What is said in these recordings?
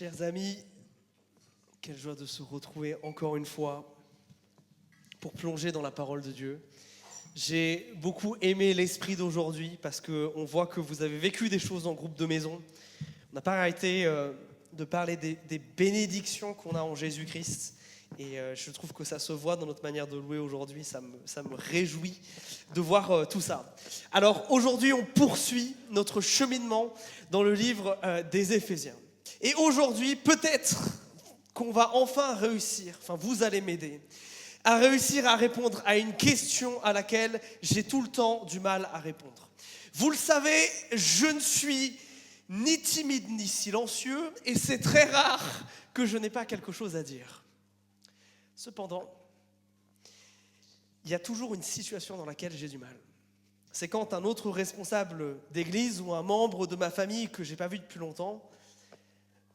Chers amis, quelle joie de se retrouver encore une fois pour plonger dans la parole de Dieu. J'ai beaucoup aimé l'esprit d'aujourd'hui parce qu'on voit que vous avez vécu des choses en groupe de maison. On n'a pas arrêté de parler des bénédictions qu'on a en Jésus-Christ. Et je trouve que ça se voit dans notre manière de louer aujourd'hui. Ça me réjouit de voir tout ça. Alors aujourd'hui, on poursuit notre cheminement dans le livre des Éphésiens. Et aujourd'hui, peut-être qu'on va enfin réussir, enfin vous allez m'aider, à réussir à répondre à une question à laquelle j'ai tout le temps du mal à répondre. Vous le savez, je ne suis ni timide ni silencieux et c'est très rare que je n'ai pas quelque chose à dire. Cependant, il y a toujours une situation dans laquelle j'ai du mal. C'est quand un autre responsable d'église ou un membre de ma famille que je n'ai pas vu depuis longtemps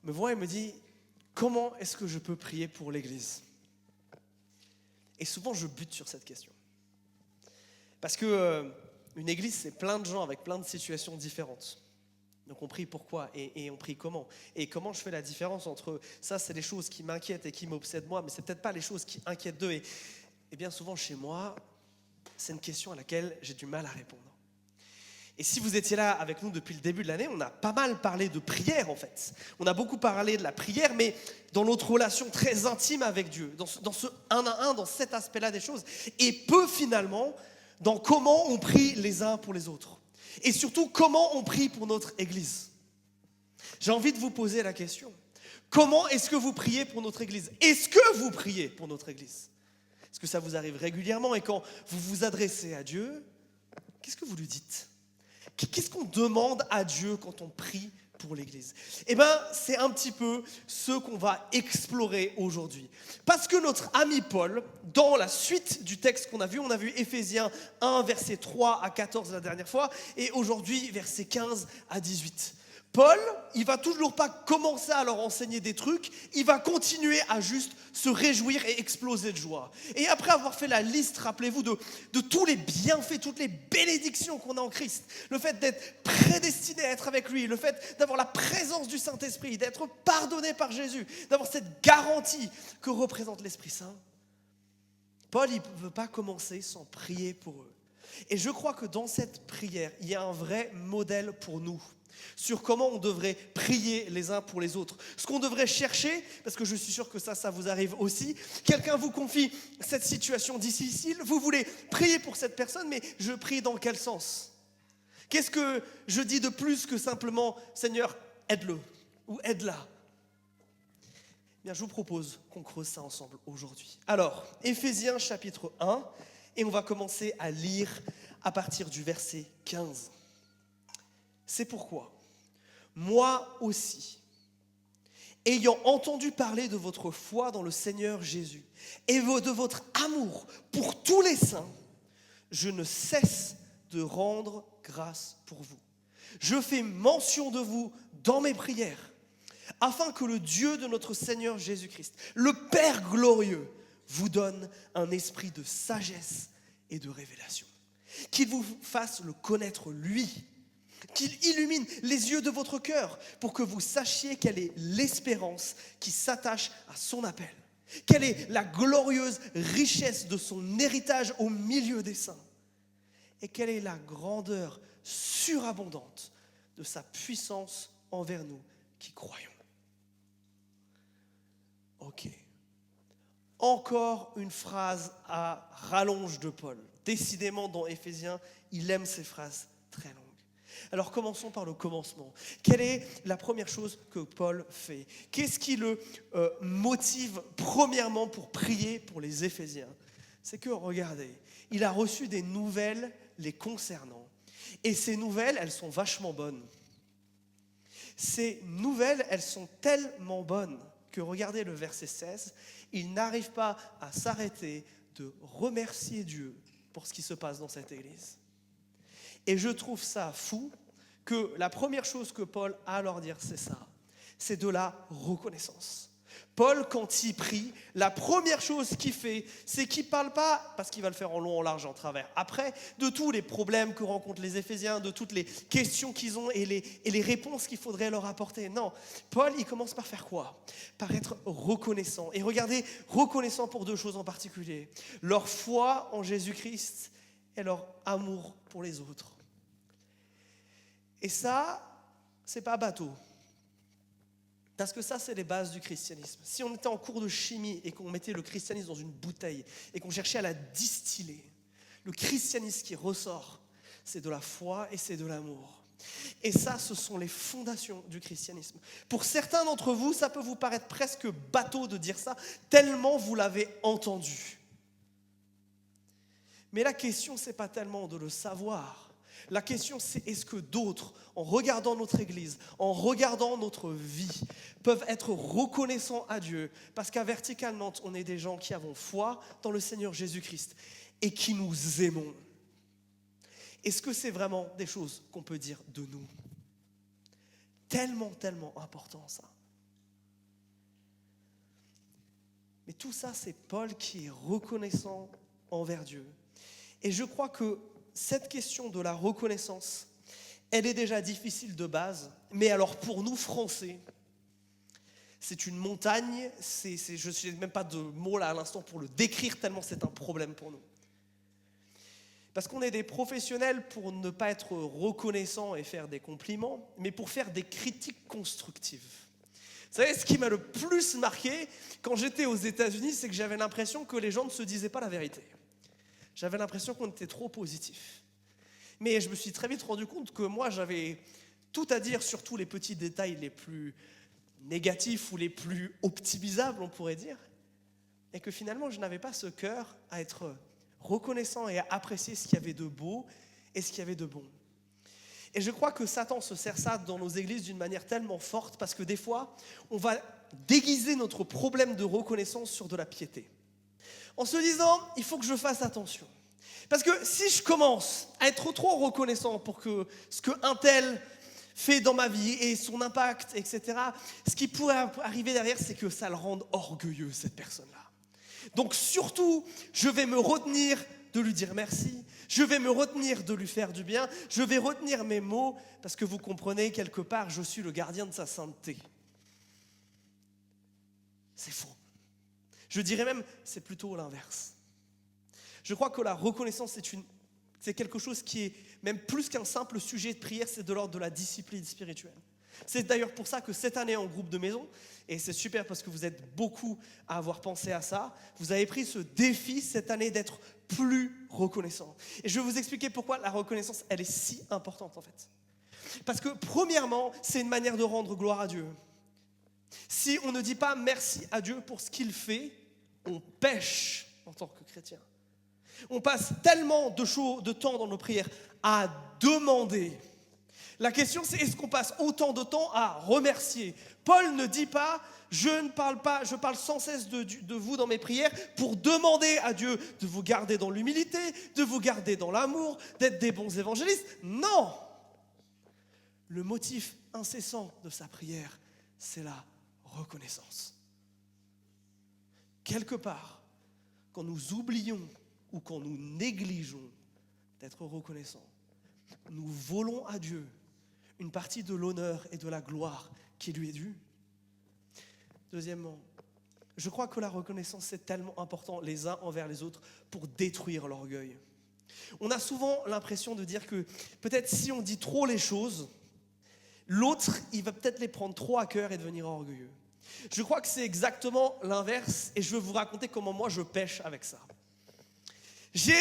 me voit et me dit « Comment est-ce que je peux prier pour l'église ?» Et souvent, je bute sur cette question. Parce que une église, c'est plein de gens avec plein de situations différentes. Donc on prie pourquoi et on prie comment. Et comment je fais la différence entre ça, c'est les choses qui m'inquiètent et qui m'obsèdent moi, mais c'est peut-être pas les choses qui inquiètent d'eux. Et bien souvent chez moi, c'est une question à laquelle j'ai du mal à répondre. Et si vous étiez là avec nous depuis le début de l'année, on a pas mal parlé de prière en fait. On a beaucoup parlé de la prière, mais dans notre relation très intime avec Dieu, dans ce un à un, dans cet aspect-là des choses, et peu finalement dans comment on prie les uns pour les autres. Et surtout, comment on prie pour notre Église. J'ai envie de vous poser la question. Comment est-ce que vous priez pour notre Église ? Est-ce que vous priez pour notre Église ? Est-ce que ça vous arrive régulièrement ? Et quand vous vous adressez à Dieu, qu'est-ce que vous lui dites ? Qu'est-ce qu'on demande à Dieu quand on prie pour l'Église ? Eh bien, c'est un petit peu ce qu'on va explorer aujourd'hui. Parce que notre ami Paul, dans la suite du texte qu'on a vu, on a vu Éphésiens 1, versets 3 à 14 la dernière fois, et aujourd'hui, versets 15 à 18. Paul, il va toujours pas commencer à leur enseigner des trucs, il va continuer à juste se réjouir et exploser de joie. Et après avoir fait la liste, rappelez-vous, de tous les bienfaits, toutes les bénédictions qu'on a en Christ, le fait d'être prédestiné à être avec lui, le fait d'avoir la présence du Saint-Esprit, d'être pardonné par Jésus, d'avoir cette garantie que représente l'Esprit Saint, Paul, il ne veut pas commencer sans prier pour eux. Et je crois que dans cette prière, il y a un vrai modèle pour nous sur comment on devrait prier les uns pour les autres. Ce qu'on devrait chercher, parce que je suis sûr que ça vous arrive aussi, quelqu'un vous confie cette situation difficile, vous voulez prier pour cette personne, mais je prie dans quel sens ? Qu'est-ce que je dis de plus que simplement « Seigneur, aide-le » ou « aide-la » ? Bien, je vous propose qu'on creuse ça ensemble aujourd'hui. Alors, Éphésiens chapitre 1, et on va commencer à lire à partir du verset 15. C'est pourquoi, moi aussi, ayant entendu parler de votre foi dans le Seigneur Jésus et de votre amour pour tous les saints, je ne cesse de rendre grâce pour vous. Je fais mention de vous dans mes prières, afin que le Dieu de notre Seigneur Jésus-Christ, le Père glorieux, vous donne un esprit de sagesse et de révélation. Qu'il vous fasse le connaître lui, qu'il illumine les yeux de votre cœur pour que vous sachiez quelle est l'espérance qui s'attache à son appel. Quelle est la glorieuse richesse de son héritage au milieu des saints. Et quelle est la grandeur surabondante de sa puissance envers nous qui croyons. Ok. Encore une phrase à rallonge de Paul. Décidément, dans Éphésiens, il aime ces phrases très longues. Alors commençons par le commencement. Quelle est la première chose que Paul fait ? Qu'est-ce qui le motive premièrement pour prier pour les Éphésiens ? C'est que, regardez, il a reçu des nouvelles les concernant. Et ces nouvelles, elles sont vachement bonnes. Ces nouvelles, elles sont tellement bonnes que, regardez le verset 16, il n'arrive pas à s'arrêter de remercier Dieu pour ce qui se passe dans cette église. Et je trouve ça fou que la première chose que Paul a à leur dire, c'est ça. C'est de la reconnaissance. Paul, quand il prie, la première chose qu'il fait, c'est qu'il ne parle pas, parce qu'il va le faire en long, en large, en travers, après, de tous les problèmes que rencontrent les Éphésiens, de toutes les questions qu'ils ont et les réponses qu'il faudrait leur apporter. Non, Paul, il commence par faire quoi? Par être reconnaissant. Et regardez, reconnaissant pour deux choses en particulier. Leur foi en Jésus-Christ et leur amour pour les autres. Et ça, c'est pas bateau. Parce que ça, c'est les bases du christianisme. Si on était en cours de chimie et qu'on mettait le christianisme dans une bouteille et qu'on cherchait à la distiller, le christianisme qui ressort, c'est de la foi et c'est de l'amour. Et ça, ce sont les fondations du christianisme. Pour certains d'entre vous, ça peut vous paraître presque bateau de dire ça, tellement vous l'avez entendu. Mais la question, ce n'est pas tellement de le savoir. La question, c'est est-ce que d'autres, en regardant notre Église, en regardant notre vie, peuvent être reconnaissants à Dieu parce qu'à Vertical Nantes, on est des gens qui avons foi dans le Seigneur Jésus-Christ et qui nous aimons. Est-ce que c'est vraiment des choses qu'on peut dire de nous? Tellement, tellement important ça. Mais tout ça, c'est Paul qui est reconnaissant envers Dieu. Et je crois que cette question de la reconnaissance, elle est déjà difficile de base, mais alors pour nous Français, c'est une montagne, je n'ai même pas de mots là à l'instant pour le décrire tellement c'est un problème pour nous. Parce qu'on est des professionnels pour ne pas être reconnaissants et faire des compliments, mais pour faire des critiques constructives. Vous savez, ce qui m'a le plus marqué quand j'étais aux États-Unis, c'est que j'avais l'impression que les gens ne se disaient pas la vérité. J'avais l'impression qu'on était trop positif. Mais je me suis très vite rendu compte que moi, j'avais tout à dire sur tous les petits détails les plus négatifs ou les plus optimisables, on pourrait dire. Et que finalement, je n'avais pas ce cœur à être reconnaissant et à apprécier ce qu'il y avait de beau et ce qu'il y avait de bon. Et je crois que Satan se sert ça dans nos églises d'une manière tellement forte parce que des fois, on va déguiser notre problème de reconnaissance sur de la piété. En se disant, il faut que je fasse attention. Parce que si je commence à être trop reconnaissant pour que ce qu'un tel fait dans ma vie et son impact, etc., ce qui pourrait arriver derrière, c'est que ça le rende orgueilleux, cette personne-là. Donc surtout, je vais me retenir de lui dire merci, je vais me retenir de lui faire du bien, je vais retenir mes mots, parce que vous comprenez, quelque part, je suis le gardien de sa sainteté. C'est faux. Je dirais même, c'est plutôt l'inverse. Je crois que la reconnaissance, c'est quelque chose qui est même plus qu'un simple sujet de prière, c'est de l'ordre de la discipline spirituelle. C'est d'ailleurs pour ça que cette année en groupe de maison, et c'est super parce que vous êtes beaucoup à avoir pensé à ça, vous avez pris ce défi cette année d'être plus reconnaissant. Et je vais vous expliquer pourquoi la reconnaissance, elle est si importante en fait. Parce que premièrement, c'est une manière de rendre gloire à Dieu. Si on ne dit pas merci à Dieu pour ce qu'il fait, on pêche en tant que chrétien. On passe tellement de temps dans nos prières à demander. La question c'est, est-ce qu'on passe autant de temps à remercier? Paul ne dit pas, je parle sans cesse de vous dans mes prières pour demander à Dieu de vous garder dans l'humilité, de vous garder dans l'amour, d'être des bons évangélistes. Non! Le motif incessant de sa prière, c'est la reconnaissance. Quelque part, quand nous oublions ou quand nous négligeons d'être reconnaissants, nous volons à Dieu une partie de l'honneur et de la gloire qui lui est due. Deuxièmement, je crois que la reconnaissance, c'est tellement important les uns envers les autres pour détruire l'orgueil. On a souvent l'impression de dire que peut-être si on dit trop les choses, l'autre, il va peut-être les prendre trop à cœur et devenir orgueilleux. Je crois que c'est exactement l'inverse et je vais vous raconter comment moi je pêche avec ça. J'ai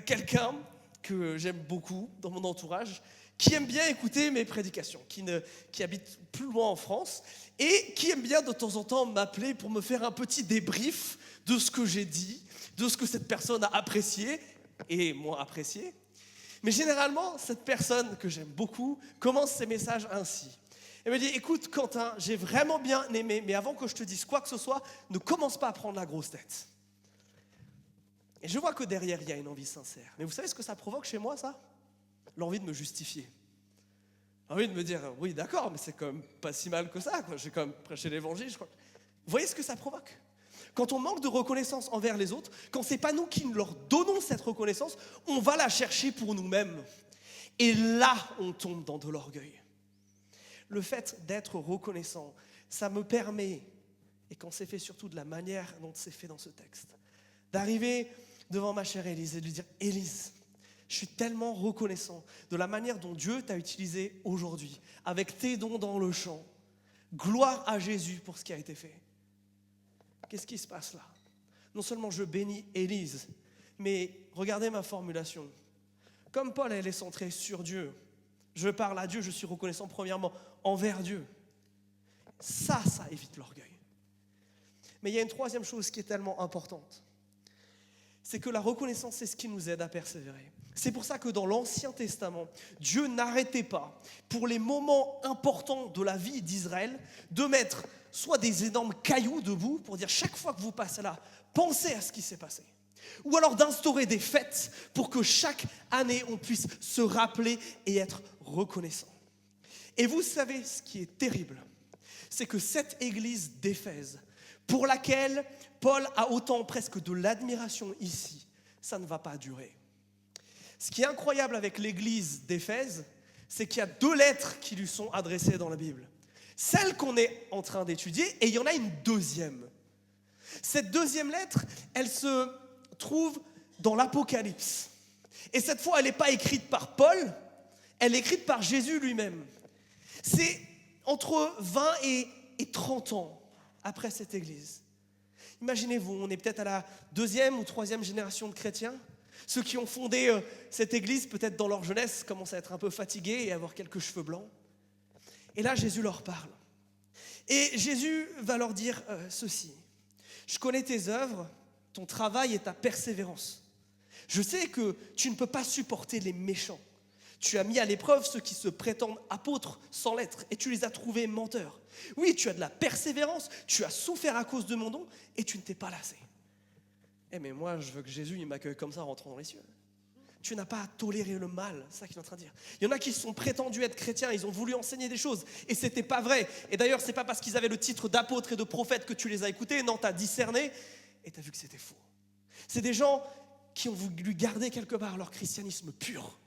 quelqu'un que j'aime beaucoup dans mon entourage qui aime bien écouter mes prédications, qui habite plus loin en France et qui aime bien de temps en temps m'appeler pour me faire un petit débrief de ce que j'ai dit, de ce que cette personne a apprécié et moins apprécié. Mais généralement, cette personne que j'aime beaucoup commence ses messages ainsi. Elle me dit, écoute Quentin, j'ai vraiment bien aimé, mais avant que je te dise quoi que ce soit, ne commence pas à prendre la grosse tête. Et je vois que derrière, il y a une envie sincère. Mais vous savez ce que ça provoque chez moi, ça? L'envie de me justifier. L'envie de me dire, oui d'accord, mais c'est quand même pas si mal que ça, quoi. J'ai quand même prêché l'évangile, je crois. Vous voyez ce que ça provoque? Quand on manque de reconnaissance envers les autres, quand c'est pas nous qui leur donnons cette reconnaissance, on va la chercher pour nous-mêmes. Et là, on tombe dans de l'orgueil. Le fait d'être reconnaissant, ça me permet, et quand c'est fait surtout de la manière dont c'est fait dans ce texte, d'arriver devant ma chère Élise et de lui dire: Élise, je suis tellement reconnaissant de la manière dont Dieu t'a utilisé aujourd'hui, avec tes dons dans le champ. Gloire à Jésus pour ce qui a été fait. Qu'est-ce qui se passe là? Non seulement je bénis Élise, mais regardez ma formulation. Comme Paul, elle est centrée sur Dieu. Je parle à Dieu, je suis reconnaissant premièrement envers Dieu. Ça évite l'orgueil. Mais il y a une troisième chose qui est tellement importante. C'est que la reconnaissance, c'est ce qui nous aide à persévérer. C'est pour ça que dans l'Ancien Testament, Dieu n'arrêtait pas, pour les moments importants de la vie d'Israël, de mettre soit des énormes cailloux debout pour dire: chaque fois que vous passez là, pensez à ce qui s'est passé. Ou alors d'instaurer des fêtes pour que chaque année, on puisse se rappeler et être reconnaissant. Et vous savez ce qui est terrible, c'est que cette église d'Éphèse, pour laquelle Paul a autant presque de l'admiration ici, ça ne va pas durer. Ce qui est incroyable avec l'église d'Éphèse, c'est qu'il y a 2 lettres qui lui sont adressées dans la Bible. Celle qu'on est en train d'étudier, et il y en a une deuxième. Cette deuxième lettre, elle se trouve dans l'Apocalypse. Et cette fois, elle n'est pas écrite par Paul, elle est écrite par Jésus lui-même. C'est entre 20 et 30 ans après cette église. Imaginez-vous, on est peut-être à la 2e ou 3e génération de chrétiens. Ceux qui ont fondé cette église, peut-être dans leur jeunesse, commencent à être un peu fatigués et avoir quelques cheveux blancs. Et là, Jésus leur parle. Et Jésus va leur dire ceci: je connais tes œuvres, ton travail et ta persévérance. Je sais que tu ne peux pas supporter les méchants. Tu as mis à l'épreuve ceux qui se prétendent apôtres sans l'être et tu les as trouvés menteurs. Oui, tu as de la persévérance, tu as souffert à cause de mon don et tu ne t'es pas lassé. Mais moi, je veux que Jésus il m'accueille comme ça en rentrant dans les cieux. Tu n'as pas à tolérer le mal, c'est ça qu'il est en train de dire. Il y en a qui sont prétendus être chrétiens, ils ont voulu enseigner des choses et c'était pas vrai. Et d'ailleurs, c'est pas parce qu'ils avaient le titre d'apôtre et de prophète que tu les as écoutés. Non, tu as discerné et tu as vu que c'était faux. C'est des gens qui ont voulu garder quelque part leur christianisme pur,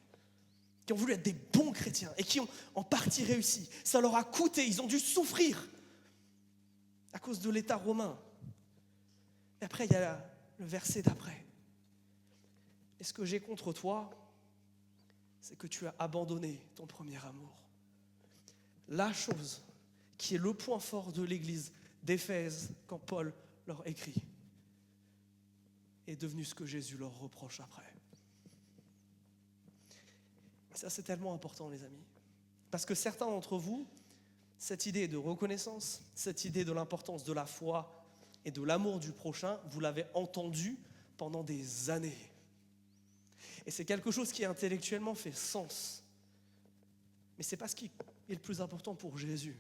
qui ont voulu être des bons chrétiens et qui ont en partie réussi. Ça leur a coûté, ils ont dû souffrir à cause de l'État romain. Et après, il y a le verset d'après. Et ce que j'ai contre toi, c'est que tu as abandonné ton premier amour. La chose qui est le point fort de l'église d'Éphèse quand Paul leur écrit est devenu ce que Jésus leur reproche après. Et ça, c'est tellement important, les amis. Parce que certains d'entre vous, cette idée de reconnaissance, cette idée de l'importance de la foi et de l'amour du prochain, vous l'avez entendu pendant des années. Et c'est quelque chose qui intellectuellement fait sens. Mais ce n'est pas ce qui est le plus important pour Jésus.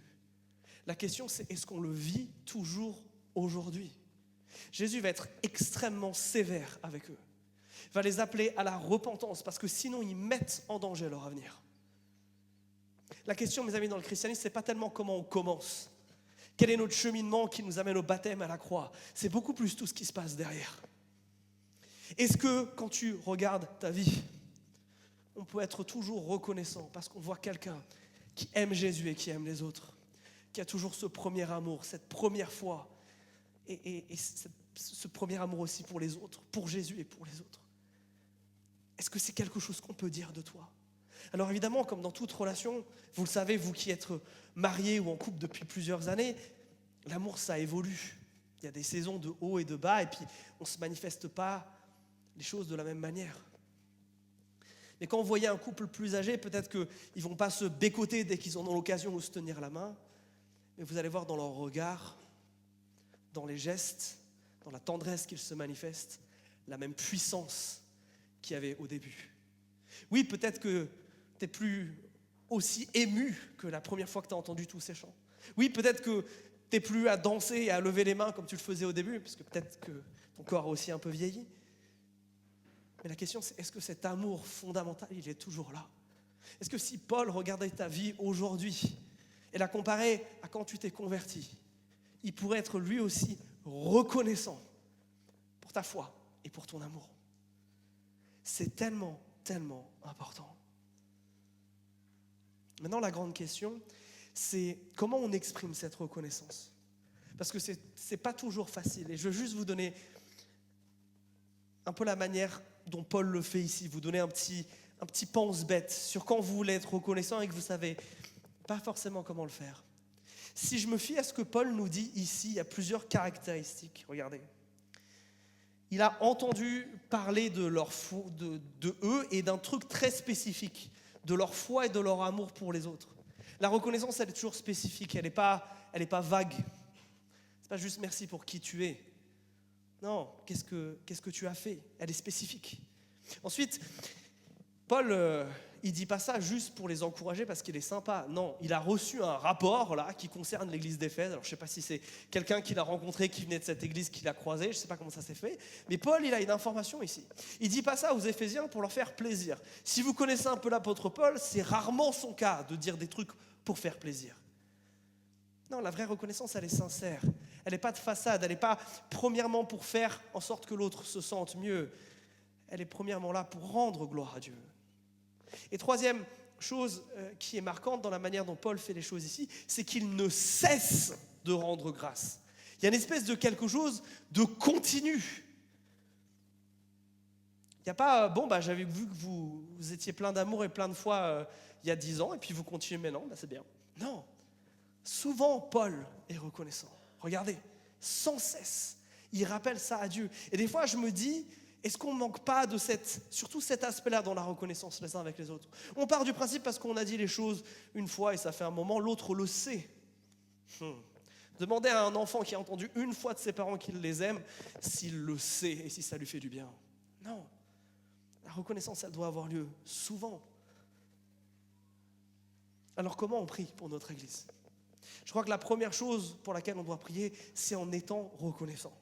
La question, c'est: est-ce qu'on le vit toujours aujourd'hui? Jésus va être extrêmement sévère avec eux. Il va les appeler à la repentance parce que sinon ils mettent en danger leur avenir. La question, mes amis, dans le christianisme, ce n'est pas tellement comment on commence. Quel est notre cheminement qui nous amène au baptême, à la croix? C'est beaucoup plus tout ce qui se passe derrière. Est-ce que quand tu regardes ta vie, on peut être toujours reconnaissant parce qu'on voit quelqu'un qui aime Jésus et qui aime les autres, qui a toujours ce premier amour, cette première foi et ce premier amour aussi pour les autres, pour Jésus et pour les autres? Est-ce que c'est quelque chose qu'on peut dire de toi? Alors évidemment, comme dans toute relation, vous le savez, vous qui êtes mariés ou en couple depuis plusieurs années, l'amour, ça évolue. Il y a des saisons de haut et de bas et puis on ne se manifeste pas les choses de la même manière. Mais quand vous voyez un couple plus âgé, peut-être qu'ils ne vont pas se bécoter dès qu'ils en ont l'occasion ou se tenir la main, mais vous allez voir dans leur regard, dans les gestes, dans la tendresse qu'ils se manifestent, la même puissance qu'il y avait au début. Oui, peut-être que tu n'es plus aussi ému que la première fois que tu as entendu tous ces chants. Oui, peut-être que tu n'es plus à danser et à lever les mains comme tu le faisais au début, parce que peut-être que ton corps a aussi un peu vieilli. Mais la question, c'est: est-ce que cet amour fondamental, il est toujours là? Est-ce que si Paul regardait ta vie aujourd'hui et la comparait à quand tu t'es converti, il pourrait être lui aussi reconnaissant pour ta foi et pour ton amour. C'est tellement, tellement important. Maintenant, la grande question, c'est comment on exprime cette reconnaissance. Parce que c'est pas toujours facile. Et je veux juste vous donner un peu la manière dont Paul le fait ici. Vous donner un petit pense-bête sur quand vous voulez être reconnaissant et que vous savez pas forcément comment le faire. Si je me fie à ce que Paul nous dit ici, il y a plusieurs caractéristiques. Regardez. Il a entendu parler de eux et d'un truc très spécifique, de leur foi et de leur amour pour les autres. La reconnaissance, elle est toujours spécifique, elle n'est pas vague. C'est pas juste merci pour qui tu es. Non, qu'est-ce que tu as fait? Elle est spécifique. Ensuite, Paul, il dit pas ça juste pour les encourager parce qu'il est sympa. Non, il a reçu un rapport là qui concerne l'église d'Éphèse. Alors je sais pas si c'est quelqu'un qu'il a rencontré qui venait de cette église qu'il a croisé, je sais pas comment ça s'est fait. Mais Paul, il a une information ici. Il dit pas ça aux Éphésiens pour leur faire plaisir. Si vous connaissez un peu l'apôtre Paul, c'est rarement son cas de dire des trucs pour faire plaisir. Non, la vraie reconnaissance, elle est sincère. Elle n'est pas de façade. Elle n'est pas premièrement pour faire en sorte que l'autre se sente mieux. Elle est premièrement là pour rendre gloire à Dieu. Et troisième chose qui est marquante dans la manière dont Paul fait les choses ici, c'est qu'il ne cesse de rendre grâce. Il y a une espèce de quelque chose de continu. Il n'y a pas, j'avais vu que vous étiez plein d'amour et plein de foi il y a 10 ans, et puis vous continuez maintenant, c'est bien. Non. Souvent, Paul est reconnaissant. Regardez, sans cesse, il rappelle ça à Dieu. Et des fois, je me dis, est-ce qu'on ne manque pas de surtout cet aspect-là dans la reconnaissance les uns avec les autres? On part du principe parce qu'on a dit les choses une fois et ça fait un moment, l'autre le sait. Demandez à un enfant qui a entendu une fois de ses parents qu'il les aime, s'il le sait et si ça lui fait du bien. Non, la reconnaissance, elle doit avoir lieu souvent. Alors comment on prie pour notre Église? Je crois que la première chose pour laquelle on doit prier, c'est en étant reconnaissant.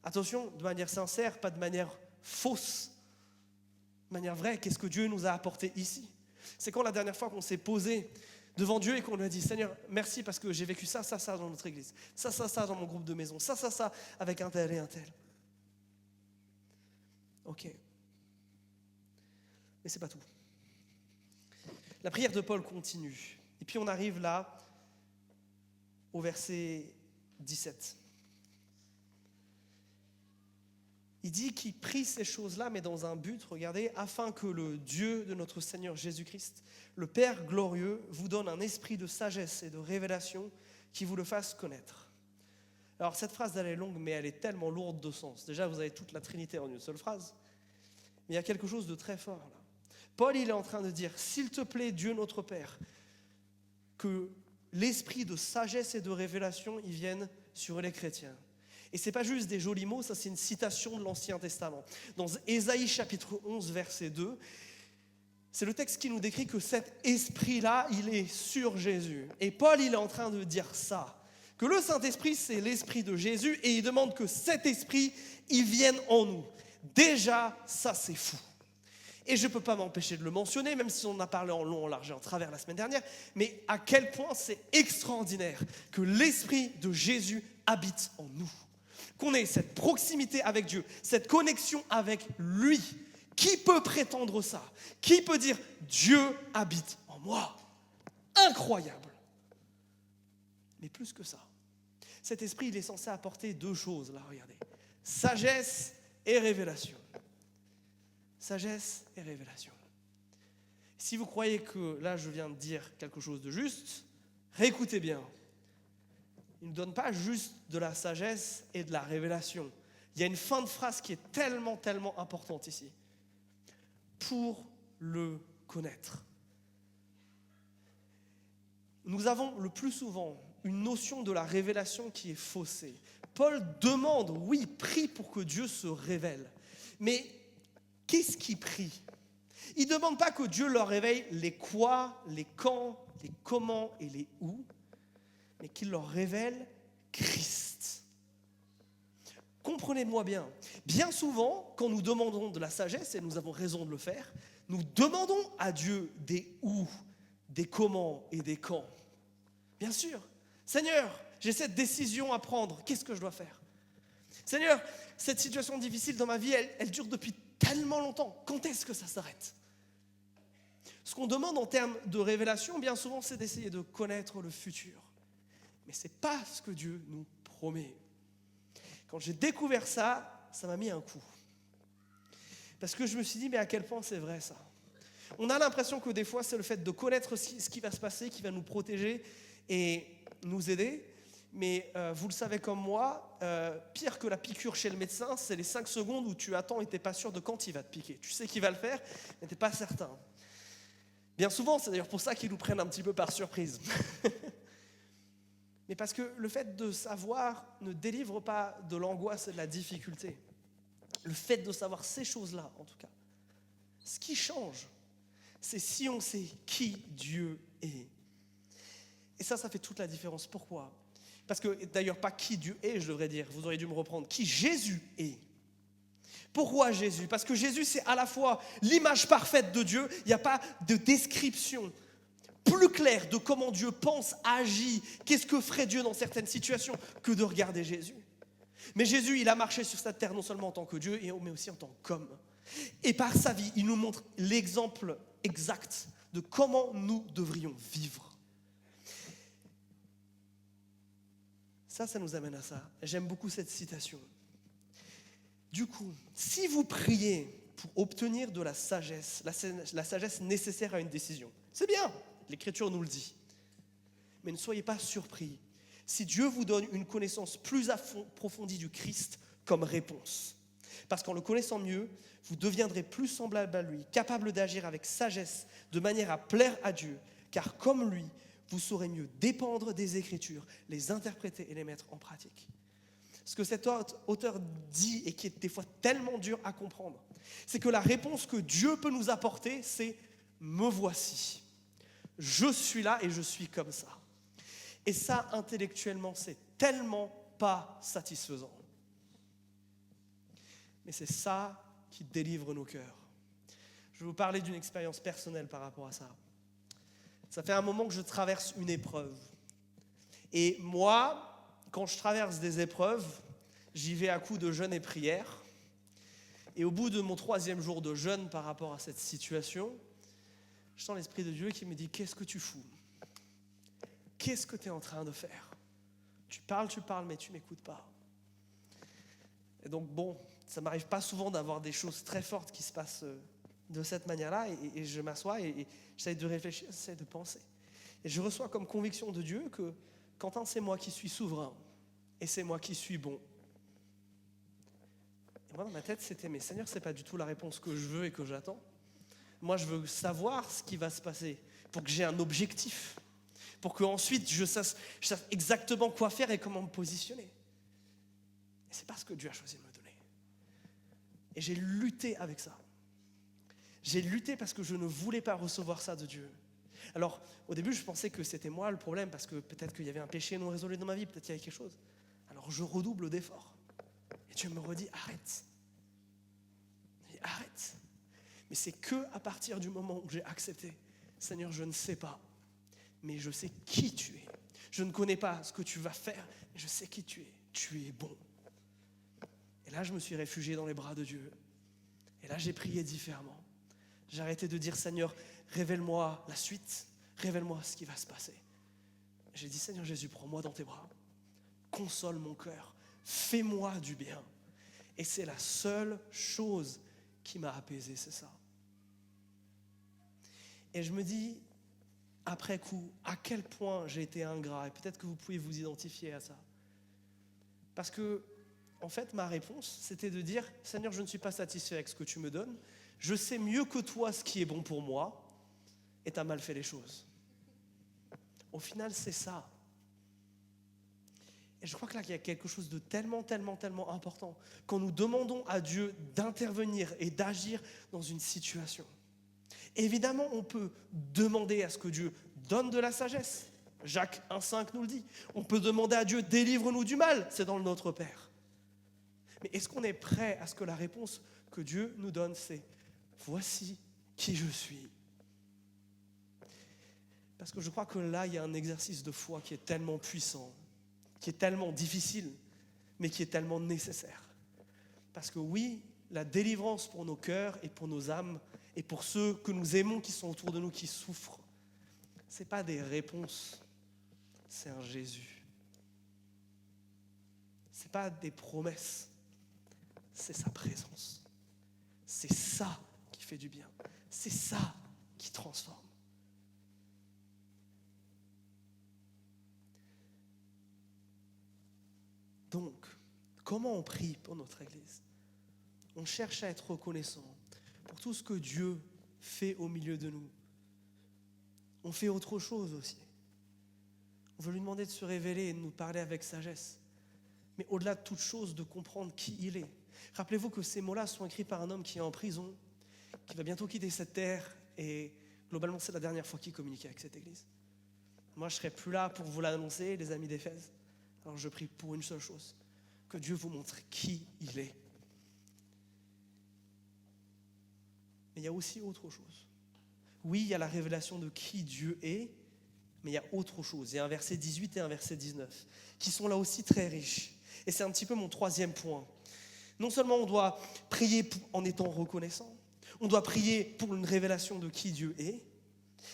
Attention, de manière sincère, pas de manière fausse, de manière vraie. Qu'est-ce que Dieu nous a apporté ici? C'est quand la dernière fois qu'on s'est posé devant Dieu et qu'on lui a dit « Seigneur, merci parce que j'ai vécu ça dans notre église, ça dans mon groupe de maison, ça avec un tel et un tel. » Ok. Mais c'est pas tout. La prière de Paul continue. Et puis on arrive là, au verset 17. Il dit qu'il prie ces choses-là, mais dans un but, regardez, afin que le Dieu de notre Seigneur Jésus-Christ, le Père glorieux, vous donne un esprit de sagesse et de révélation qui vous le fasse connaître. Alors cette phrase, elle est longue, mais elle est tellement lourde de sens. Déjà, vous avez toute la Trinité en une seule phrase. Mais il y a quelque chose de très fort là. Paul, il est en train de dire, s'il te plaît, Dieu notre Père, que l'esprit de sagesse et de révélation, il vienne sur les chrétiens. Et ce n'est pas juste des jolis mots, ça c'est une citation de l'Ancien Testament. Dans Ésaïe chapitre 11, verset 2, c'est le texte qui nous décrit que cet esprit-là, il est sur Jésus. Et Paul, il est en train de dire ça, que le Saint-Esprit, c'est l'esprit de Jésus, et il demande que cet esprit, il vienne en nous. Déjà, ça c'est fou. Et je ne peux pas m'empêcher de le mentionner, même si on en a parlé en long, en large et en travers la semaine dernière, mais à quel point c'est extraordinaire que l'esprit de Jésus habite en nous. Qu'on ait cette proximité avec Dieu, cette connexion avec lui. Qui peut prétendre ça? Qui peut dire Dieu habite en moi? Incroyable. Mais plus que ça, cet esprit, il est censé apporter 2 choses, là, regardez. Sagesse et révélation. Sagesse et révélation. Si vous croyez que là, je viens de dire quelque chose de juste, réécoutez bien. Il ne donne pas juste de la sagesse et de la révélation. Il y a une fin de phrase qui est tellement, tellement importante ici. Pour le connaître. Nous avons le plus souvent une notion de la révélation qui est faussée. Paul demande, oui, prie pour que Dieu se révèle. Mais qu'est-ce qu'il prie? Il ne demande pas que Dieu leur révèle les quoi, les quand, les comment et les où, mais qu'il leur révèle Christ. Comprenez-moi bien. Bien souvent, quand nous demandons de la sagesse, et nous avons raison de le faire, nous demandons à Dieu des où, des comment et des quand. Bien sûr. Seigneur, J'ai cette décision à prendre. Qu'est-ce que je dois faire? Seigneur, cette situation difficile dans ma vie, elle dure depuis tellement longtemps. Quand est-ce que ça s'arrête? Ce qu'on demande en termes de révélation, bien souvent, c'est d'essayer de connaître le futur. Mais ce n'est pas ce que Dieu nous promet. Quand j'ai découvert ça, ça m'a mis un coup. Parce que je me suis dit, mais à quel point c'est vrai ça? On a l'impression que des fois, c'est le fait de connaître ce qui va se passer, qui va nous protéger et nous aider. Mais vous le savez comme moi, pire que la piqûre chez le médecin, c'est les 5 secondes où tu attends et tu n'es pas sûr de quand il va te piquer. Tu sais qu'il va le faire, mais tu n'es pas certain. Bien souvent, c'est d'ailleurs pour ça qu'ils nous prennent un petit peu par surprise. Mais parce que le fait de savoir ne délivre pas de l'angoisse et de la difficulté. Le fait de savoir ces choses-là, en tout cas. Ce qui change, c'est si on sait qui Dieu est. Et ça fait toute la différence. Pourquoi? Parce que, d'ailleurs, pas qui Dieu est, je devrais dire, vous auriez dû me reprendre, qui Jésus est. Pourquoi Jésus? Parce que Jésus, c'est à la fois l'image parfaite de Dieu, il n'y a pas de description plus claire de comment Dieu pense, agit, qu'est-ce que ferait Dieu dans certaines situations, que de regarder Jésus. Mais Jésus, il a marché sur cette terre non seulement en tant que Dieu, mais aussi en tant qu'homme. Et par sa vie, il nous montre l'exemple exact de comment nous devrions vivre. Ça nous amène à ça. J'aime beaucoup cette citation. Du coup, si vous priez pour obtenir de la sagesse nécessaire à une décision, c'est bien, l'Écriture nous le dit. Mais ne soyez pas surpris si Dieu vous donne une connaissance plus approfondie du Christ comme réponse. Parce qu'en le connaissant mieux, vous deviendrez plus semblable à lui, capable d'agir avec sagesse, de manière à plaire à Dieu, car comme lui, vous saurez mieux dépendre des Écritures, les interpréter et les mettre en pratique. Ce que cet auteur dit, et qui est des fois tellement dur à comprendre, c'est que la réponse que Dieu peut nous apporter, c'est « me voici ». Je suis là et je suis comme ça. Et ça, intellectuellement, c'est tellement pas satisfaisant. Mais c'est ça qui délivre nos cœurs. Je vais vous parler d'une expérience personnelle par rapport à ça. Ça fait un moment que je traverse une épreuve. Et moi, quand je traverse des épreuves, j'y vais à coups de jeûne et prière. Et au bout de mon 3e jour de jeûne par rapport à cette situation, je sens l'Esprit de Dieu qui me dit « Qu'est-ce que tu fous ? Qu'est-ce que tu es en train de faire ? Tu parles, mais tu ne m'écoutes pas. » Et donc bon, ça ne m'arrive pas souvent d'avoir des choses très fortes qui se passent de cette manière-là. Et je m'assois et j'essaie de réfléchir, j'essaie de penser. Et je reçois comme conviction de Dieu que Quentin, c'est moi qui suis souverain. Et c'est moi qui suis bon. Et moi, dans ma tête, c'était « Mais Seigneur, ce n'est pas du tout la réponse que je veux et que j'attends. Moi, je veux savoir ce qui va se passer pour que j'ai un objectif. Pour qu'ensuite, je sache exactement quoi faire et comment me positionner. » Et c'est pas ce que Dieu a choisi de me donner. Et j'ai lutté avec ça. J'ai lutté parce que je ne voulais pas recevoir ça de Dieu. Alors, au début, je pensais que c'était moi le problème, parce que peut-être qu'il y avait un péché non résolu dans ma vie, peut-être qu'il y avait quelque chose. Alors, je redouble d'efforts. Et Dieu me redit, arrête. Arrête. Mais c'est qu'à partir du moment où j'ai accepté, Seigneur, je ne sais pas, mais je sais qui tu es. Je ne connais pas ce que tu vas faire, mais je sais qui tu es. Tu es bon. Et là, je me suis réfugié dans les bras de Dieu. Et là, j'ai prié différemment. J'ai arrêté de dire, Seigneur, révèle-moi la suite, révèle-moi ce qui va se passer. J'ai dit, Seigneur Jésus, prends-moi dans tes bras, console mon cœur, fais-moi du bien. Et c'est la seule chose qui m'a apaisé, c'est ça. Et je me dis, après coup, à quel point j'ai été ingrat, et peut-être que vous pouvez vous identifier à ça. Parce que, en fait, ma réponse, c'était de dire, Seigneur, je ne suis pas satisfait avec ce que tu me donnes, je sais mieux que toi ce qui est bon pour moi, et tu as mal fait les choses. Au final, c'est ça. Et je crois que là, il y a quelque chose de tellement important. Quand nous demandons à Dieu d'intervenir et d'agir dans une situation. Évidemment, on peut demander à ce que Dieu donne de la sagesse. Jacques 1,5 nous le dit. On peut demander à Dieu, délivre-nous du mal. C'est dans le Notre Père. Mais est-ce qu'on est prêt à ce que la réponse que Dieu nous donne, c'est « Voici qui je suis ». Parce que je crois que là, il y a un exercice de foi qui est tellement puissant. qui est tellement difficile, mais qui est tellement nécessaire. Parce que oui, la délivrance pour nos cœurs et pour nos âmes, et pour ceux que nous aimons qui sont autour de nous, qui souffrent, ce n'est pas des réponses, c'est un Jésus. Ce n'est pas des promesses, c'est sa présence. C'est ça qui fait du bien. C'est ça qui transforme. Donc, comment on prie pour notre Église? On cherche à être reconnaissant pour tout ce que Dieu fait au milieu de nous. On fait autre chose aussi. On veut lui demander de se révéler et de nous parler avec sagesse. Mais au-delà de toute chose, de comprendre qui il est. Rappelez-vous que ces mots-là sont écrits par un homme qui est en prison, qui va bientôt quitter cette terre, et globalement, c'est la dernière fois qu'il communique avec cette Église. Moi, je ne serai plus là pour vous l'annoncer, les amis d'Éphèse. Alors je prie pour une seule chose, que Dieu vous montre qui il est. Mais il y a aussi autre chose. Oui, il y a la révélation de qui Dieu est, mais il y a autre chose. Il y a un verset 18 et un verset 19, qui sont là aussi très riches. Et c'est un petit peu mon troisième point. Non seulement on doit prier en étant reconnaissant, on doit prier pour une révélation de qui Dieu est,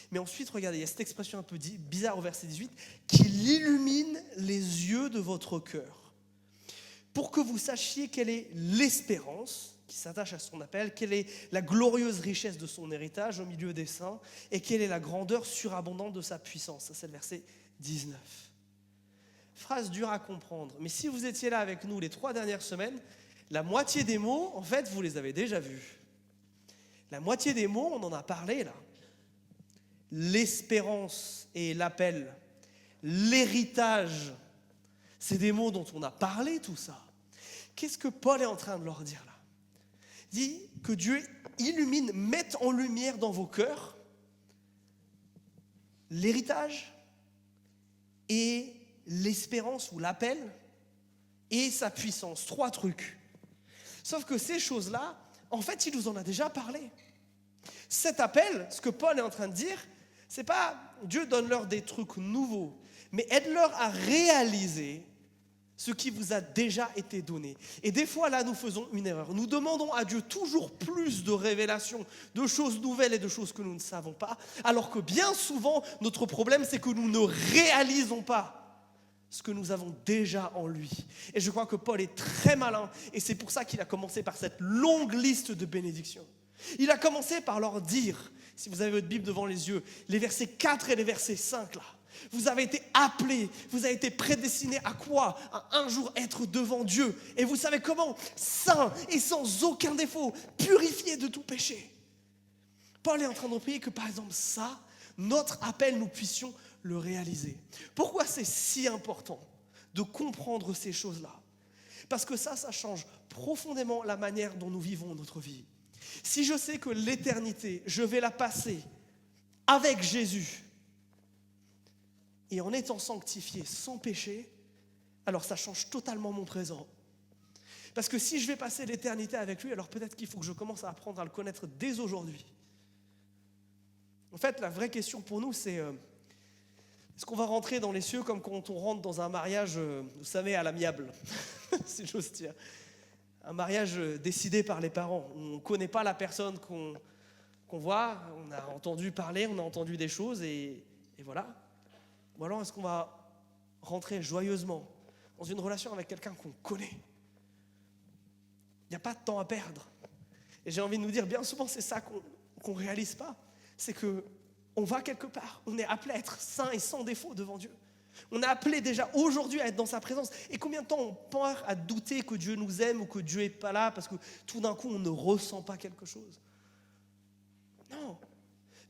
mais ensuite, regardez, il y a cette expression un peu bizarre au verset 18, qu'il illumine les yeux de votre cœur, pour que vous sachiez quelle est l'espérance qui s'attache à son appel, quelle est la glorieuse richesse de son héritage au milieu des saints, et quelle est la grandeur surabondante de sa puissance. Ça, c'est le verset 19. Phrase dure à comprendre, mais si vous étiez là avec nous les 3 dernières semaines, la moitié des mots, en fait, vous les avez déjà vus. La moitié des mots, on en a parlé là. L'espérance et l'appel, l'héritage, c'est des mots dont on a parlé, tout ça. Qu'est-ce que Paul est en train de leur dire là? Il dit que Dieu illumine, mette en lumière dans vos cœurs l'héritage et l'espérance ou l'appel et sa puissance. 3 trucs. Sauf que ces choses-là, en fait, il nous en a déjà parlé. Cet appel, ce que Paul est en train de dire, c'est pas Dieu donne-leur des trucs nouveaux, mais aide-leur à réaliser ce qui vous a déjà été donné. Et des fois, là, nous faisons une erreur. Nous demandons à Dieu toujours plus de révélations, de choses nouvelles et de choses que nous ne savons pas, alors que bien souvent, notre problème, c'est que nous ne réalisons pas ce que nous avons déjà en lui. Et je crois que Paul est très malin, et c'est pour ça qu'il a commencé par cette longue liste de bénédictions. Il a commencé par leur dire, si vous avez votre Bible devant les yeux, les versets 4 et les versets 5 là. Vous avez été appelés, vous avez été prédestinés à quoi? À un jour être devant Dieu. Et vous savez comment? Saints et sans aucun défaut, purifiés de tout péché. Paul est en train de prier que par exemple ça, notre appel, nous puissions le réaliser. Pourquoi c'est si important de comprendre ces choses-là? Parce que ça change profondément la manière dont nous vivons notre vie. Si je sais que l'éternité, je vais la passer avec Jésus et en étant sanctifié sans péché, alors ça change totalement mon présent. Parce que si je vais passer l'éternité avec lui, alors peut-être qu'il faut que je commence à apprendre à le connaître dès aujourd'hui. En fait, la vraie question pour nous, c'est est-ce qu'on va rentrer dans les cieux comme quand on rentre dans un mariage, vous savez, à l'amiable, si j'ose dire. Un mariage décidé par les parents. On ne connaît pas la personne qu'on voit, on a entendu parler, on a entendu des choses et voilà. Ou alors est-ce qu'on va rentrer joyeusement dans une relation avec quelqu'un qu'on connaît? Il n'y a pas de temps à perdre. Et j'ai envie de nous dire, bien souvent c'est ça qu'on ne réalise pas. C'est qu'on va quelque part, on est appelé à être saint et sans défaut devant Dieu. On est appelé déjà aujourd'hui à être dans sa présence. Et combien de temps on part à douter que Dieu nous aime ou que Dieu n'est pas là parce que tout d'un coup on ne ressent pas quelque chose? Non.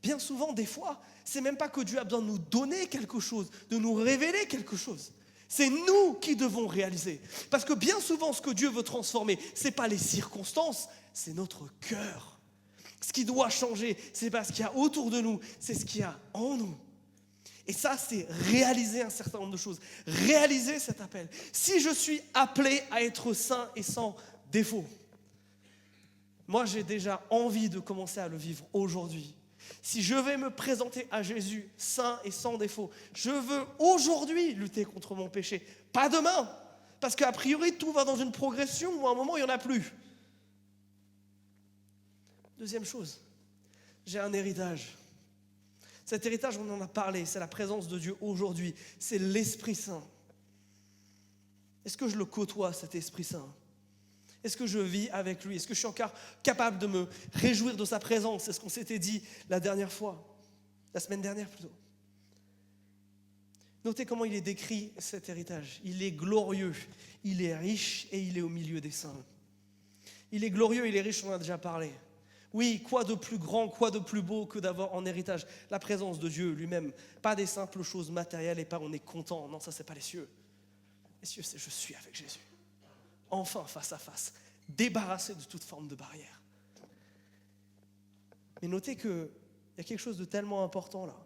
Bien souvent, des fois, c'est même pas que Dieu a besoin de nous donner quelque chose, de nous révéler quelque chose. C'est nous qui devons réaliser. Parce que bien souvent, ce que Dieu veut transformer, ce n'est pas les circonstances, c'est notre cœur. Ce qui doit changer, ce n'est pas ce qu'il y a autour de nous, c'est ce qu'il y a en nous. Et ça, c'est réaliser un certain nombre de choses. Réaliser cet appel. Si je suis appelé à être saint et sans défaut, moi, j'ai déjà envie de commencer à le vivre aujourd'hui. Si je vais me présenter à Jésus saint et sans défaut, je veux aujourd'hui lutter contre mon péché, pas demain. Parce qu'a priori, tout va dans une progression où à un moment, il n'y en a plus. Deuxième chose, j'ai un héritage. Cet héritage, on en a parlé, c'est la présence de Dieu aujourd'hui, c'est l'Esprit Saint. Est-ce que je le côtoie, cet Esprit Saint ? Est-ce que je vis avec lui ? Est-ce que je suis encore capable de me réjouir de sa présence ? C'est ce qu'on s'était dit la semaine dernière plutôt. Notez comment il est décrit, cet héritage. Il est glorieux, il est riche et il est au milieu des saints. Il est glorieux, il est riche, on en a déjà parlé. Oui, quoi de plus grand, quoi de plus beau que d'avoir en héritage la présence de Dieu lui-même. Pas des simples choses matérielles et pas on est content. Non, ça c'est pas les cieux. Les cieux, c'est je suis avec Jésus. Enfin, face à face, débarrassé de toute forme de barrière. Mais notez qu'il y a quelque chose de tellement important là,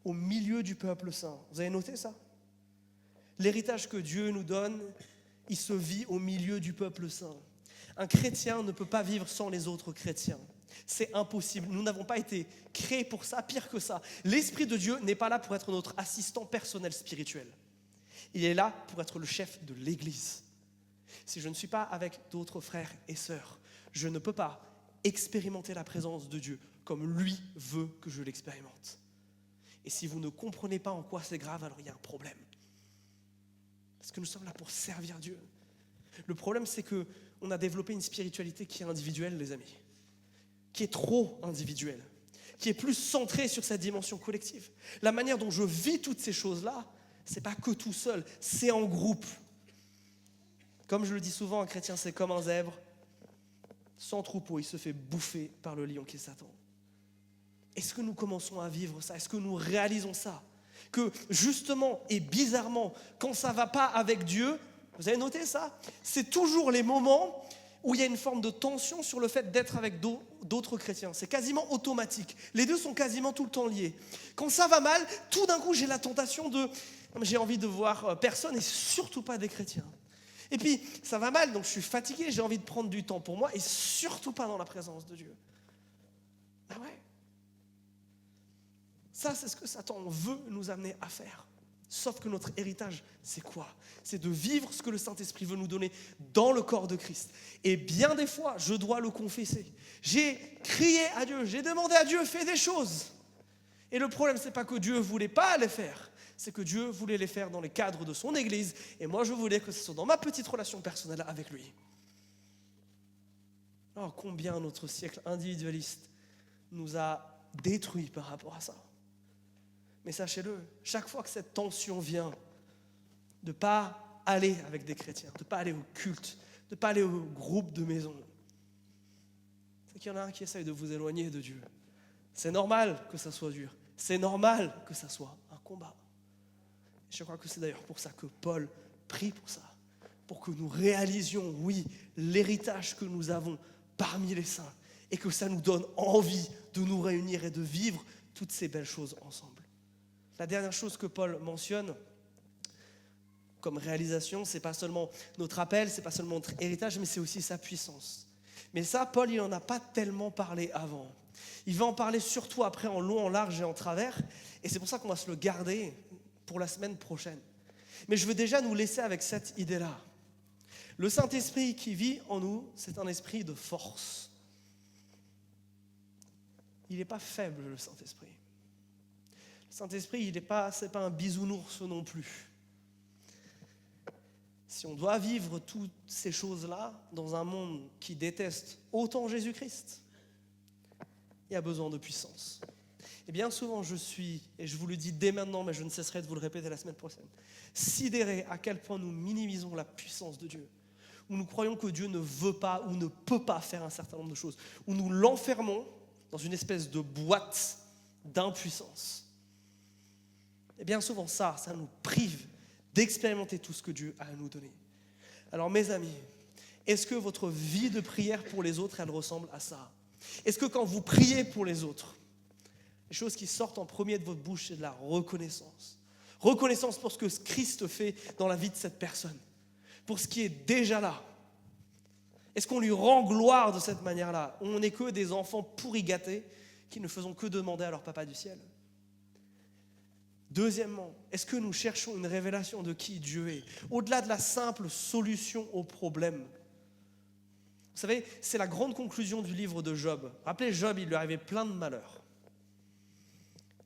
au milieu du peuple saint. Vous avez noté ça ? L'héritage que Dieu nous donne, il se vit au milieu du peuple saint. Un chrétien ne peut pas vivre sans les autres chrétiens. C'est impossible. Nous n'avons pas été créés pour ça, pire que ça. L'Esprit de Dieu n'est pas là pour être notre assistant personnel spirituel. Il est là pour être le chef de l'Église. Si je ne suis pas avec d'autres frères et sœurs, je ne peux pas expérimenter la présence de Dieu comme lui veut que je l'expérimente. Et si vous ne comprenez pas en quoi c'est grave, alors il y a un problème. Parce que nous sommes là pour servir Dieu. Le problème, c'est qu'on a développé une spiritualité qui est individuelle, les amis. Qui est trop individuelle. Qui est plus centrée sur cette dimension collective. La manière dont je vis toutes ces choses-là, c'est pas que tout seul, c'est en groupe. Comme je le dis souvent, un chrétien, c'est comme un zèbre. Sans troupeau, il se fait bouffer par le lion qui est Satan. Est-ce que nous commençons à vivre ça ? Est-ce que nous réalisons ça ? Que justement et bizarrement, quand ça ne va pas avec Dieu, vous avez noté ça ? C'est toujours les moments où il y a une forme de tension sur le fait d'être avec d'autres chrétiens. C'est quasiment automatique. Les deux sont quasiment tout le temps liés. Quand ça va mal, tout d'un coup, j'ai la tentation j'ai envie de voir personne et surtout pas des chrétiens. Et puis, ça va mal, donc je suis fatigué, j'ai envie de prendre du temps pour moi et surtout pas dans la présence de Dieu. Ah ouais. Ça, c'est ce que Satan veut nous amener à faire. Sauf que notre héritage, c'est quoi ? C'est de vivre ce que le Saint-Esprit veut nous donner dans le corps de Christ. Et bien des fois, je dois le confesser. J'ai crié à Dieu, j'ai demandé à Dieu, fais des choses. Et le problème, c'est pas que Dieu voulait pas les faire. C'est que Dieu voulait les faire dans les cadres de son Église. Et moi, je voulais que ce soit dans ma petite relation personnelle avec lui. Alors, combien notre siècle individualiste nous a détruits par rapport à ça. Mais sachez-le, chaque fois que cette tension vient, de ne pas aller avec des chrétiens, de ne pas aller au culte, de ne pas aller au groupe de maison, c'est qu'il y en a un qui essaye de vous éloigner de Dieu. C'est normal que ça soit dur. C'est normal que ça soit un combat. Je crois que c'est d'ailleurs pour ça que Paul prie pour ça. Pour que nous réalisions, oui, l'héritage que nous avons parmi les saints. Et que ça nous donne envie de nous réunir et de vivre toutes ces belles choses ensemble. La dernière chose que Paul mentionne comme réalisation, c'est pas seulement notre appel, c'est pas seulement notre héritage, mais c'est aussi sa puissance. Mais ça, Paul, il n'en a pas tellement parlé avant. Il va en parler surtout après en long, en large et en travers. Et c'est pour ça qu'on va se le garder pour la semaine prochaine. Mais je veux déjà nous laisser avec cette idée-là. Le Saint-Esprit qui vit en nous, c'est un esprit de force. Il n'est pas faible, le Saint-Esprit. Le Saint-Esprit, c'est pas un bisounours non plus. Si on doit vivre toutes ces choses-là dans un monde qui déteste autant Jésus-Christ, il y a besoin de puissance. Et bien souvent, je suis, et je vous le dis dès maintenant, mais je ne cesserai de vous le répéter la semaine prochaine, sidéré à quel point nous minimisons la puissance de Dieu, où nous croyons que Dieu ne veut pas ou ne peut pas faire un certain nombre de choses, où nous l'enfermons dans une espèce de boîte d'impuissance. Et bien souvent, ça nous prive d'expérimenter tout ce que Dieu a à nous donner. Alors mes amis, est-ce que votre vie de prière pour les autres, elle ressemble à ça ? Est-ce que quand vous priez pour les autres, les choses qui sortent en premier de votre bouche, c'est de la reconnaissance. Reconnaissance pour ce que Christ fait dans la vie de cette personne, pour ce qui est déjà là. Est-ce qu'on lui rend gloire de cette manière-là ? On n'est que des enfants pourri gâtés qui ne faisons que demander à leur Papa du ciel? Deuxièmement, est-ce que nous cherchons une révélation de qui Dieu est, au-delà de la simple solution au problème? Vous savez, c'est la grande conclusion du livre de Job. Rappelez, Job, il lui arrivait plein de malheurs.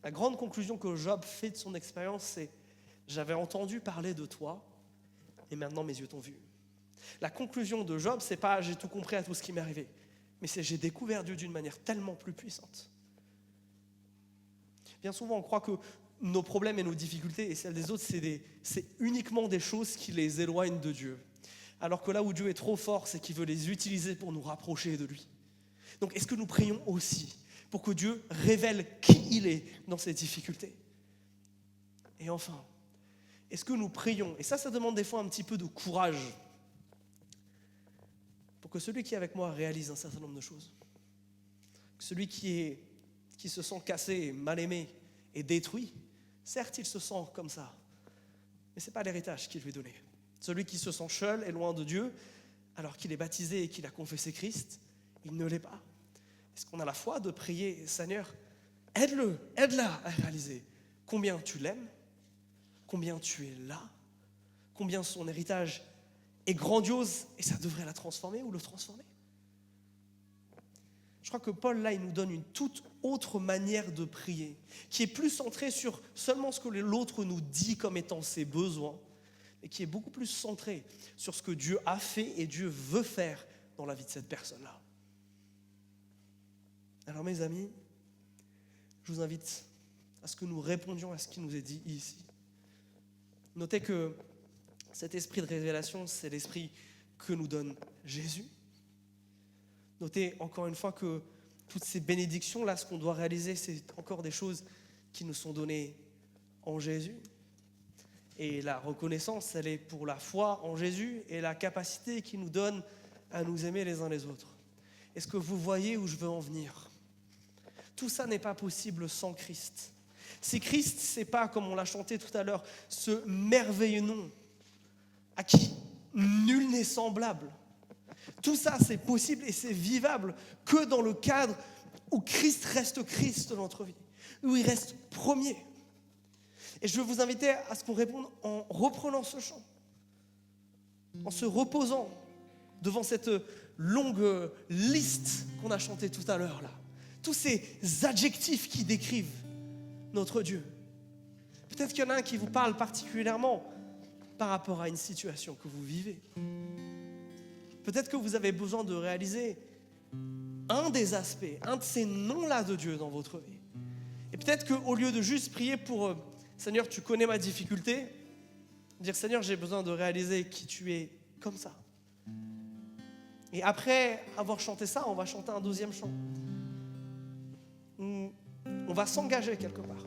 La grande conclusion que Job fait de son expérience, c'est « J'avais entendu parler de toi, et maintenant mes yeux t'ont vu ». La conclusion de Job, c'est pas « J'ai tout compris à tout ce qui m'est arrivé », mais c'est « J'ai découvert Dieu d'une manière tellement plus puissante ». Bien souvent, on croit que nos problèmes et nos difficultés et celles des autres, c'est uniquement des choses qui les éloignent de Dieu. Alors que là où Dieu est trop fort, c'est qu'il veut les utiliser pour nous rapprocher de lui. Donc, est-ce que nous prions aussi pour que Dieu révèle qui il est dans ces difficultés? Et enfin, est-ce que nous prions, et ça demande des fois un petit peu de courage, pour que celui qui est avec moi réalise un certain nombre de choses? Que celui qui se sent cassé, mal aimé et détruit, certes, il se sent comme ça, mais ce n'est pas l'héritage qu'il lui est donné. Celui qui se sent seul et loin de Dieu, alors qu'il est baptisé et qu'il a confessé Christ, il ne l'est pas. Est-ce qu'on a la foi de prier, Seigneur, aide-la à réaliser combien tu l'aimes, combien tu es là, combien son héritage est grandiose et ça devrait la transformer ou le transformer? Je crois que Paul, là, il nous donne une toute autre manière de prier, qui est plus centrée sur seulement ce que l'autre nous dit comme étant ses besoins, et qui est beaucoup plus centrée sur ce que Dieu a fait et Dieu veut faire dans la vie de cette personne-là. Alors mes amis, je vous invite à ce que nous répondions à ce qui nous est dit ici. Notez que cet esprit de révélation, c'est l'esprit que nous donne Jésus. Notez encore une fois que toutes ces bénédictions-là, ce qu'on doit réaliser, c'est encore des choses qui nous sont données en Jésus. Et la reconnaissance, elle est pour la foi en Jésus et la capacité qu'il nous donne à nous aimer les uns les autres. Est-ce que vous voyez où je veux en venir? Tout ça n'est pas possible sans Christ. Si Christ, c'est pas, comme on l'a chanté tout à l'heure, ce merveilleux nom à qui nul n'est semblable. Tout ça, c'est possible et c'est vivable que dans le cadre où Christ reste Christ dans notre vie, où il reste premier. Et je veux vous inviter à ce qu'on réponde en reprenant ce chant, en se reposant devant cette longue liste qu'on a chantée tout à l'heure là. Tous ces adjectifs qui décrivent notre Dieu. Peut-être qu'il y en a un qui vous parle particulièrement par rapport à une situation que vous vivez. Peut-être que vous avez besoin de réaliser un des aspects, un de ces noms-là de Dieu dans votre vie. Et peut-être qu'au lieu de juste prier pour Seigneur, tu connais ma difficulté, dire Seigneur, j'ai besoin de réaliser qui tu es comme ça. Et après avoir chanté ça, on va chanter un deuxième chant. On va s'engager quelque part.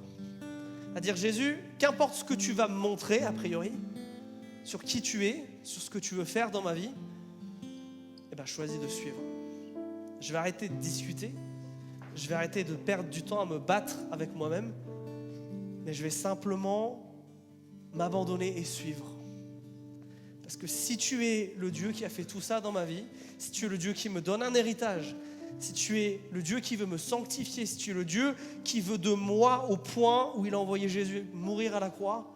À dire Jésus, qu'importe ce que tu vas me montrer, a priori, sur qui tu es, sur ce que tu veux faire dans ma vie, eh ben, choisis de suivre. Je vais arrêter de discuter, je vais arrêter de perdre du temps à me battre avec moi-même, mais je vais simplement m'abandonner et suivre. Parce que si tu es le Dieu qui a fait tout ça dans ma vie, si tu es le Dieu qui me donne un héritage, si tu es le Dieu qui veut me sanctifier, si tu es le Dieu qui veut de moi au point où il a envoyé Jésus mourir à la croix,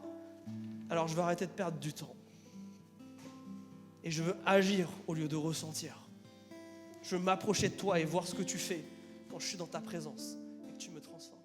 alors je vais arrêter de perdre du temps. Et je veux agir au lieu de ressentir. Je veux m'approcher de toi et voir ce que tu fais quand je suis dans ta présence et que tu me transformes.